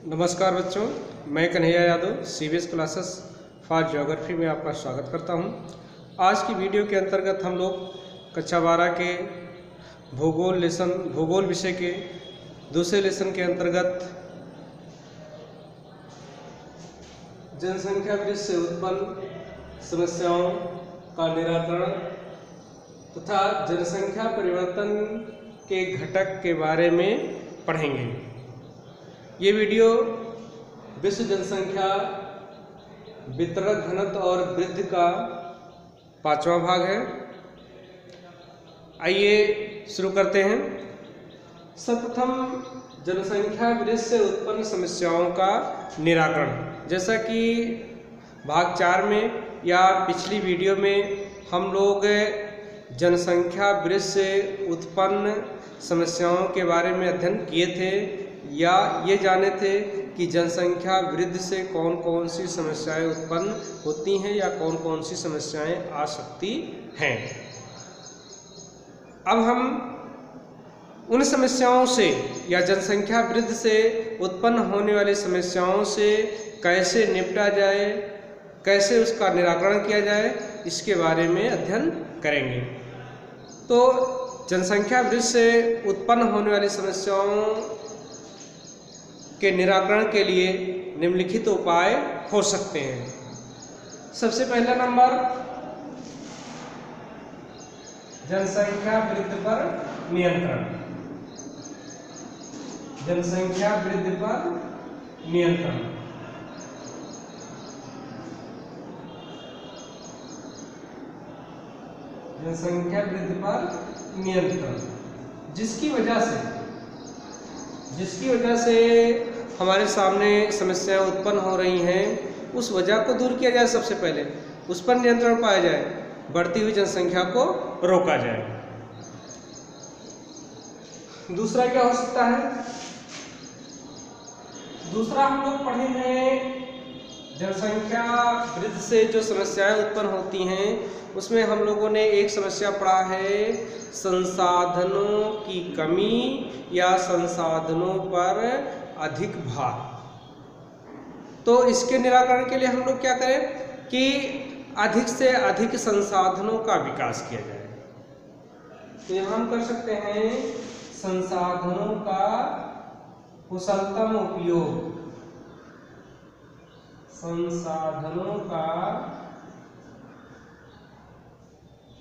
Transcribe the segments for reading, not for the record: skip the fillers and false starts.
नमस्कार बच्चों, मैं Kanhaiya Yadav CBS classes for geography में आपका स्वागत करता हूं। आज की वीडियो के अंतर्गत हम लोग कक्षा 12 के भूगोल विषय के दूसरे लेसन के अंतर्गत जनसंख्या वृद्धि से उत्पन्न समस्याओं का निराकरण तथा जनसंख्या परिवर्तन के घटक के बारे में पढ़ेंगे। ये वीडियो विश्व जनसंख्या वितरण घनत्व और वृद्धि का 5वां भाग है। आइए शुरू करते हैं। सर्वप्रथम जनसंख्या वृद्धि से उत्पन्न समस्याओं का निराकरण। जैसा कि भाग 4 में या पिछली वीडियो में हम लोग जनसंख्या वृद्धि से उत्पन्न समस्याओं के बारे में अध्ययन किए थे या ये जाने थे कि जनसंख्या वृद्धि से कौन कौन सी समस्याएं उत्पन्न होती हैं या कौन कौन सी समस्याएं आ सकती हैं। अब हम उन समस्याओं से या जनसंख्या वृद्धि से उत्पन्न होने वाली समस्याओं से कैसे निपटा जाए, कैसे उसका निराकरण किया जाए, इसके बारे में अध्ययन करेंगे। तो जनसंख्या वृद्धि से उत्पन्न होने वाली समस्याओं के निराकरण के लिए निम्नलिखित उपाय हो सकते हैं। सबसे पहला नंबर, जनसंख्या वृद्धि पर नियंत्रण। जनसंख्या वृद्धि पर नियंत्रण। जनसंख्या वृद्धि पर नियंत्रण, जिसकी वजह से हमारे सामने समस्याएं उत्पन्न हो रही हैं, उस वजह को दूर किया जाए। सबसे पहले उस पर नियंत्रण पाया जाए, बढ़ती हुई जनसंख्या को रोका जाए। दूसरा क्या हो सकता है? दूसरा हम लोग पढ़े हैं, जनसंख्या वृद्धि से जो समस्याएं उत्पन्न होती हैं उसमें हम लोगों ने एक समस्या पढ़ा है, संसाधनों की कमी या संसाधनों पर अधिक भार। तो इसके निराकरण के लिए हम लोग क्या करें कि अधिक से अधिक संसाधनों का विकास किया जाए। तो यहाँ हम कर सकते हैं संसाधनों का कुशलतम उपयोग। संसाधनों का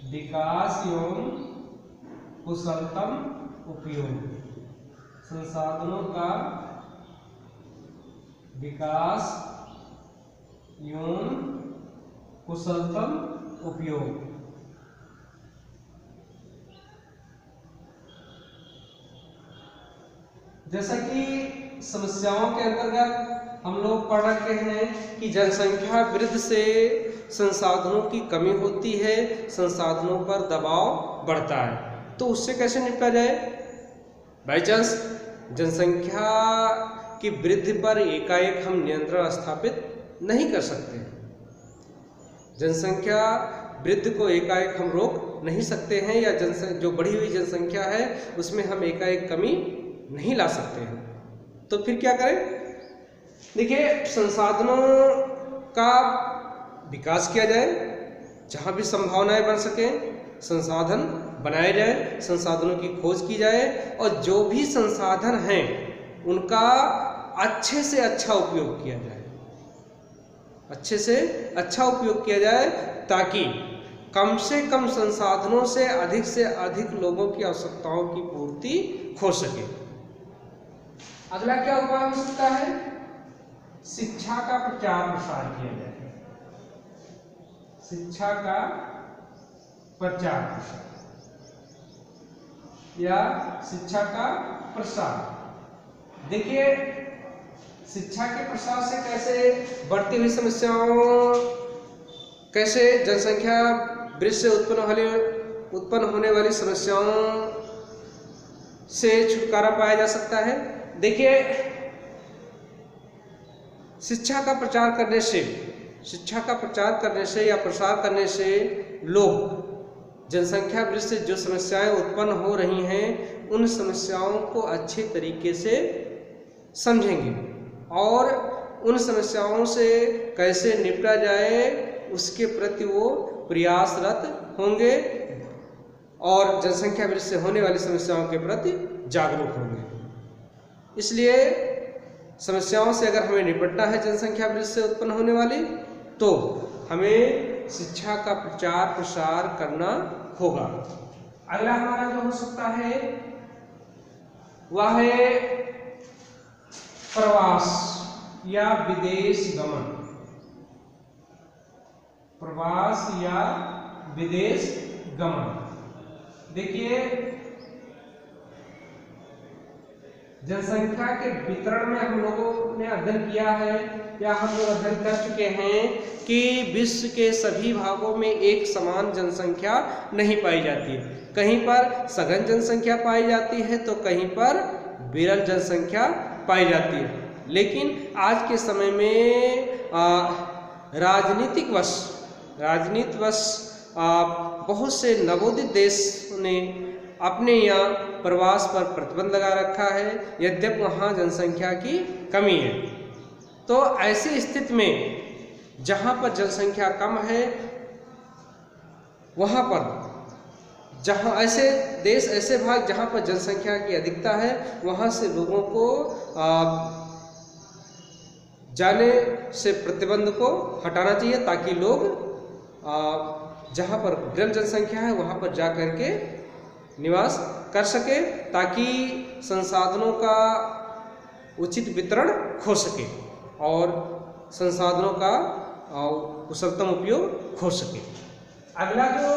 विकास एवं कुशलतम उपयोग। संसाधनों का विकास एवं कुशलतम उपयोग। जैसा कि समस्याओं के अंतर्गत हम लोग पढ़ रखे हैं कि जनसंख्या वृद्धि से संसाधनों की कमी होती है, संसाधनों पर दबाव बढ़ता है। तो उससे कैसे निपटा जाए? बाई चांस जनसंख्या की वृद्धि पर एकाएक हम नियंत्रण स्थापित नहीं कर सकते। जनसंख्या वृद्धि को एकाएक हम रोक नहीं सकते हैं, या जो बढ़ी हुई जनसंख्या है उसमें हम एकाएक कमी नहीं ला सकते हैं। तो फिर क्या करें? देखिए, संसाधनों का विकास किया जाए, जहाँ भी संभावनाएं बन सके संसाधन बनाए जाए, संसाधनों की खोज की जाए और जो भी संसाधन हैं उनका अच्छे से अच्छा उपयोग किया जाए। अच्छे से अच्छा उपयोग किया जाए ताकि कम से कम संसाधनों से अधिक लोगों की आवश्यकताओं की पूर्ति हो सके। अगला क्या उपाय हो सकता है? शिक्षा का प्रचार प्रसार किया जाए। शिक्षा का प्रचार प्रसार या शिक्षा का प्रसार। देखिए, शिक्षा के प्रसार से कैसे बढ़ती हुई समस्याओं, कैसे जनसंख्या वृद्धि से उत्पन्न होने वाली समस्याओं से छुटकारा पाया जा सकता है। देखिए, शिक्षा का प्रचार करने से या प्रसार करने से लोग जनसंख्या वृद्धि से जो समस्याएं उत्पन्न हो रही हैं उन समस्याओं को अच्छे तरीके से समझेंगे और उन समस्याओं से कैसे निपटा जाए उसके प्रति वो प्रयासरत होंगे और जनसंख्या वृद्धि से होने वाली समस्याओं के प्रति जागरूक होंगे। इसलिए समस्याओं से अगर हमें निपटना है जनसंख्या वृद्धि से उत्पन्न होने वाली, तो हमें शिक्षा का प्रचार प्रसार करना होगा। अगला हमारा जो हो सकता है वह है प्रवास या विदेश गमन। प्रवास या विदेश गमन। देखिए, जनसंख्या के वितरण में हम लोगों ने अध्ययन किया है या हम लोग अध्ययन कर चुके हैं कि विश्व के सभी भागों में एक समान जनसंख्या नहीं पाई जाती है। कहीं पर सघन जनसंख्या पाई जाती है तो कहीं पर विरल जनसंख्या पाई जाती है। लेकिन आज के समय में राजनीतिक वश बहुत से नवोदित देशों ने अपने यहाँ प्रवास पर प्रतिबंध लगा रखा है, यद्यपि वहाँ जनसंख्या की कमी है। तो ऐसी स्थिति में जहाँ पर जनसंख्या कम है, वहाँ पर जहाँ ऐसे देश, ऐसे भाग जहाँ पर जनसंख्या की अधिकता है, वहाँ से लोगों को जाने से प्रतिबंध को हटाना चाहिए, ताकि लोग जहाँ पर विरल जनसंख्या है वहाँ पर जा कर के निवास कर सके, ताकि संसाधनों का उचित वितरण हो सके और संसाधनों का कुशलतम उपयोग हो सके। अगला जो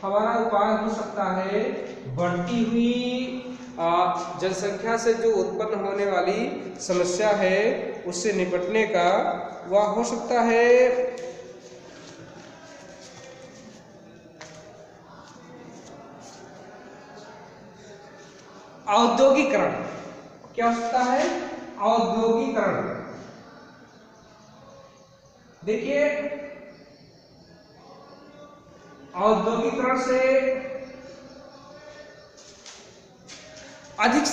हमारा उपाय हो सकता है, बढ़ती हुई जनसंख्या से जो उत्पन्न होने वाली समस्या है उससे निपटने का, वह हो सकता है औद्योगिकरण। क्या हो सकता है? औद्योगिकरण। देखिए, औद्योगिकरण से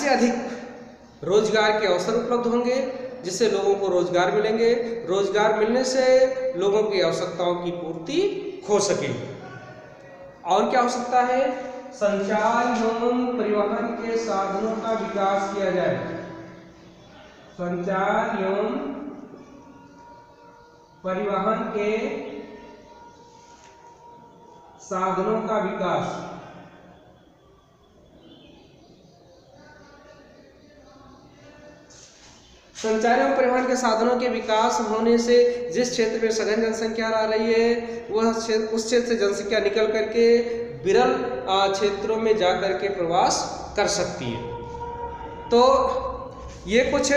अधिक रोजगार के अवसर उपलब्ध होंगे, जिससे लोगों को रोजगार मिलेंगे। रोजगार मिलने से लोगों की आवश्यकताओं की पूर्ति हो सकेगी। और क्या हो सकता है? संचार एवं परिवहन के साधनों का विकास किया जाए। संचार एवं परिवहन के साधनों का विकास। संचार एवं परिवहन के साधनों के विकास होने से जिस क्षेत्र में सघन जनसंख्या आ रही है, वह उस क्षेत्र से जनसंख्या निकल करके विरल क्षेत्रों में जा करके प्रवास कर सकती है। तो ये कुछ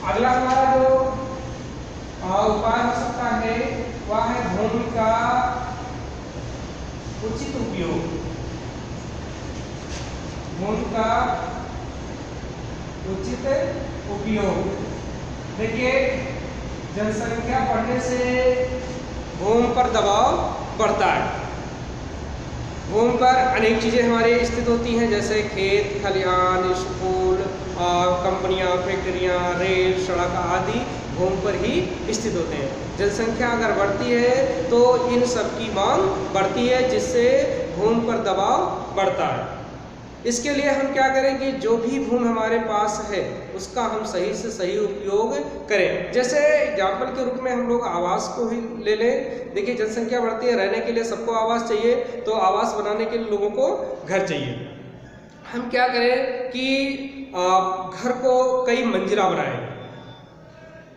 अगला हमारा जो उपाय हो सकता है वह है भूमि का उचित उपयोग। भूमि का उचित उपयोग। देखिए, जनसंख्या बढ़ने से भूमि पर दबाव बढ़ता है। भूमि पर अनेक चीज़ें हमारे स्थित होती हैं, जैसे खेत खलिहान, स्कूल, कंपनियां, फैक्ट्रियां, रेल, सड़क आदि भूमि पर ही स्थित होते हैं। जनसंख्या अगर बढ़ती है तो इन सब की मांग बढ़ती है, जिससे भूमि पर दबाव बढ़ता है। इसके लिए हम क्या करें कि जो भी भूमि हमारे पास है उसका हम सही से सही उपयोग करें। जैसे एग्जाम्पल के रूप में हम लोग आवास को ही ले लें। देखिए, जनसंख्या बढ़ती है, रहने के लिए सबको आवास चाहिए, तो आवास बनाने के लिए लोगों को घर चाहिए। हम क्या करें कि घर को कई मंजिला बनाएं।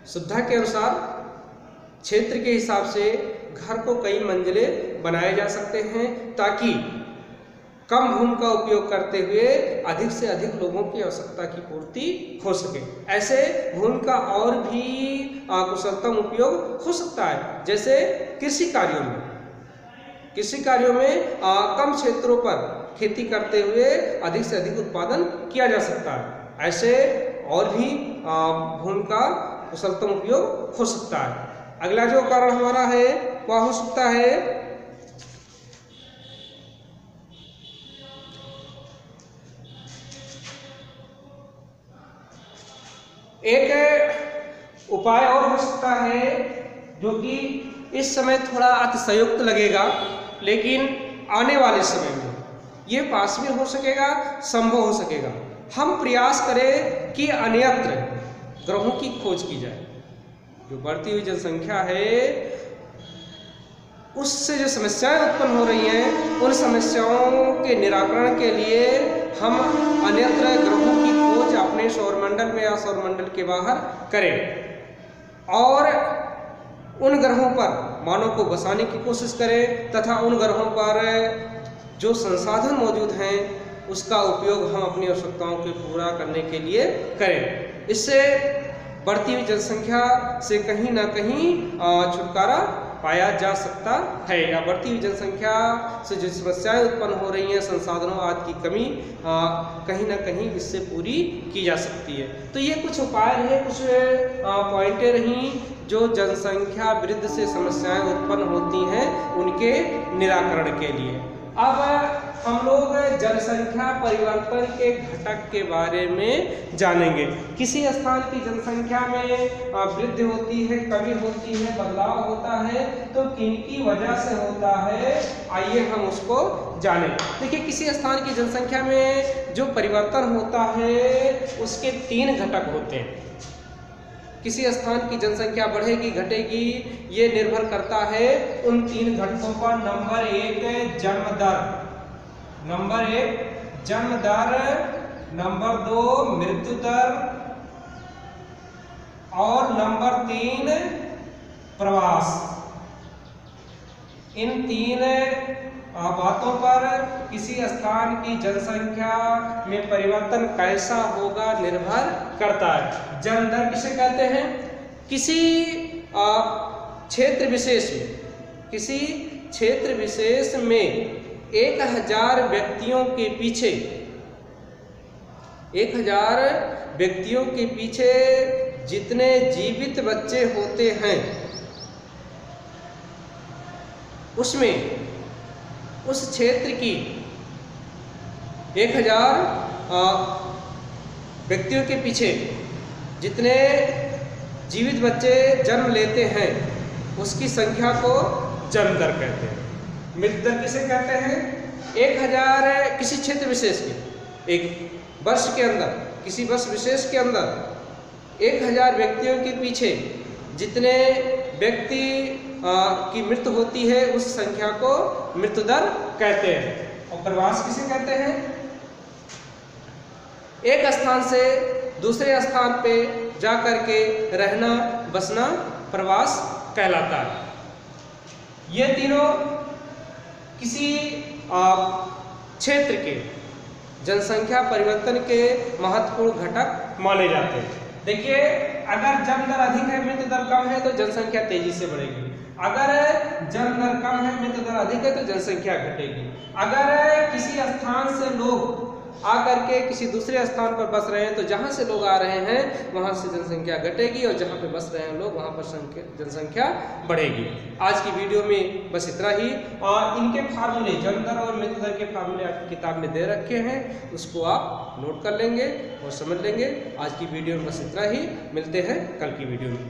सुविधा के अनुसार, क्षेत्र के हिसाब से घर को कई मंजिले बनाए जा सकते हैं, ताकि कम भूमि का उपयोग करते हुए अधिक से अधिक लोगों की आवश्यकता की पूर्ति हो सके। ऐसे भूमि का और भी कुशलतम उपयोग हो सकता है, जैसे कृषि कार्यों में। कृषि कार्यों में कम क्षेत्रों पर खेती करते हुए अधिक से अधिक उत्पादन किया जा सकता है। ऐसे और भी भूमि का कुशलतम उपयोग हो सकता है। अगला जो कारण हमारा है वह हो सकता है एक उपाय और हो सकता है जो कि इस समय थोड़ा अतिशयोक्त लगेगा, लेकिन आने वाले समय में ये पास में हो सकेगा, संभव हो सकेगा। हम प्रयास करें कि अन्यत्र ग्रहों की खोज की जाए। जो बढ़ती हुई जनसंख्या है उससे जो समस्याएं उत्पन्न हो रही हैं, उन समस्याओं के निराकरण के लिए हम अन्यत्र ग्रहों की खोज अपने सौरमंडल में या सौरमंडल के बाहर करें और उन ग्रहों पर मानव को बसाने की कोशिश करें तथा उन ग्रहों पर जो संसाधन मौजूद हैं उसका उपयोग हम अपनी आवश्यकताओं को पूरा करने के लिए करें। इससे बढ़ती हुई जनसंख्या से कहीं ना कहीं छुटकारा पाया जा सकता है, या बढ़ती हुई जनसंख्या से जो समस्याएं उत्पन्न हो रही हैं, संसाधनों आदि की कमी कहीं ना कहीं इससे पूरी की जा सकती है। तो ये कुछ उपाय हैं, कुछ पॉइंटें रहीं जो जनसंख्या वृद्धि से समस्याएं उत्पन्न होती हैं उनके निराकरण के लिए। अब हम लोग जनसंख्या परिवर्तन के घटक के बारे में जानेंगे। किसी स्थान की जनसंख्या में वृद्धि होती है, कमी होती है, बदलाव होता है, तो किनकी वजह से होता है, आइए हम उसको जानें। देखिए, किसी स्थान की जनसंख्या में जो परिवर्तन होता है उसके 3 घटक होते हैं। किसी स्थान की जनसंख्या बढ़ेगी घटेगी ये निर्भर करता है उन 3 घटकों पर। नंबर 1 जन्म दर, नंबर 1 जन्म दर, नंबर 2 मृत्यु दर और नंबर 3 प्रवास। इन 3 बातों पर किसी स्थान की जनसंख्या में परिवर्तन कैसा होगा निर्भर करता है। जन्म दर किसे कहते हैं? किसी क्षेत्र विशेष में, किसी क्षेत्र विशेष में 1000 व्यक्तियों के पीछे, 1000 व्यक्तियों के पीछे जितने जीवित बच्चे होते हैं उसमें उस क्षेत्र की 1000 व्यक्तियों के पीछे जितने जीवित बच्चे जन्म लेते हैं उसकी संख्या को जन्म दर कहते हैं। मृत्यु दर किसे कहते हैं? 1000 किसी क्षेत्र विशेष के, एक वर्ष के अंदर, किसी वर्ष विशेष के अंदर 1000 व्यक्तियों के पीछे जितने व्यक्ति की मृत्यु होती है उस संख्या को मृत्यु दर कहते हैं। और प्रवास किसे कहते हैं? एक स्थान से दूसरे स्थान पे जाकर के रहना बसना प्रवास कहलाता है। ये तीनों किसी क्षेत्र के जनसंख्या परिवर्तन के महत्वपूर्ण घटक माने जाते हैं। देखिए, अगर जन्म दर अधिक है, मृत्यु दर कम है तो जनसंख्या तेजी से बढ़ेगी। अगर जन्म दर कम है, मृत्यु दर अधिक है तो जनसंख्या घटेगी। अगर किसी स्थान से लोग आकर के किसी दूसरे स्थान पर बस रहे हैं तो जहाँ से लोग आ रहे हैं वहाँ से जनसंख्या घटेगी और जहाँ पे बस रहे हैं लोग वहाँ पर जनसंख्या बढ़ेगी। आज की वीडियो में बस इतना ही। और इनके फार्मूले, जन्म दर और मृत्यु दर के फार्मूले आपकी किताब में दे रखे हैं, उसको आप नोट कर लेंगे और समझ लेंगे। आज की वीडियो में बस इतना ही, मिलते हैं कल की वीडियो में।